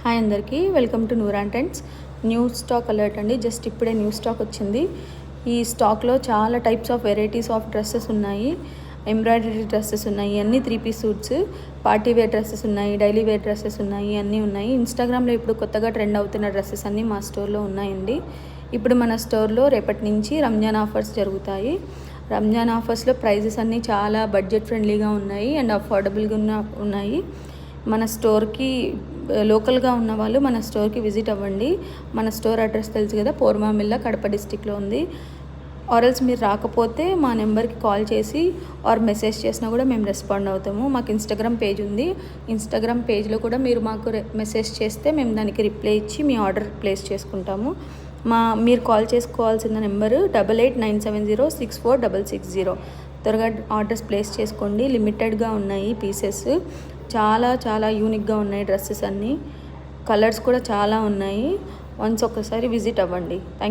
Hi అందరికీ, welcome to Noor and trends. New stock alert అండి. Just ఇప్పుడే న్యూ స్టాక్ వచ్చింది. ఈ స్టాక్లో చాలా types of varieties of dresses ఉన్నాయి. ఎంబ్రాయిడరీ డ్రెస్సెస్ ఉన్నాయి, అన్నీ 3-piece suits, party wear dresses ఉన్నాయి, డైలీ వేర్ డ్రెస్సెస్ ఉన్నాయి, అన్నీ ఉన్నాయి. ఇన్స్టాగ్రామ్లో ఇప్పుడు కొత్తగా ట్రెండ్ అవుతున్న డ్రెస్సెస్ అన్నీ మా స్టోర్లో ఉన్నాయండి. ఇప్పుడు మన స్టోర్లో రేపటి నుంచి రంజాన్ ఆఫర్స్ జరుగుతాయి. రంజాన్ ఆఫర్స్లో ప్రైజెస్ అన్నీ చాలా బడ్జెట్ ఫ్రెండ్లీగా ఉన్నాయి అండ్ అఫోర్డబుల్గా ఉన్నాయి. మన స్టోర్కి లోకల్గా ఉన్న వాళ్ళు మన స్టోర్కి విజిట్ అవ్వండి. మన స్టోర్ అడ్రస్ తెలుసు కదా, పోర్మామిల్లా, కడప డిస్టిక్లో ఉంది. ఆర్ఎల్స్ మీరు రాకపోతే మా నెంబర్కి కాల్ చేసి ఆర్ మెసేజ్ చేసినా కూడా మేము రెస్పాండ్ అవుతాము. మాకు ఇన్స్టాగ్రామ్ పేజ్ ఉంది. ఇన్స్టాగ్రామ్ పేజ్లో కూడా మీరు మాకు మెసేజ్ చేస్తే మేము దానికి రిప్లై ఇచ్చి మీ ఆర్డర్ ప్లేస్ చేసుకుంటాము. మీరు కాల్ చేసుకోవాల్సిన నెంబరు 8897064660. త్వరగా ఆర్డర్స్ ప్లేస్ చేసుకోండి. లిమిటెడ్గా ఉన్నాయి పీసెస్. చాలా యూనిక్గా ఉన్నాయి డ్రెస్సెస్ అన్నీ. కలర్స్ కూడా చాలా ఉన్నాయి. వన్స్ ఒక్కసారి విజిట్ అవ్వండి. Thank you.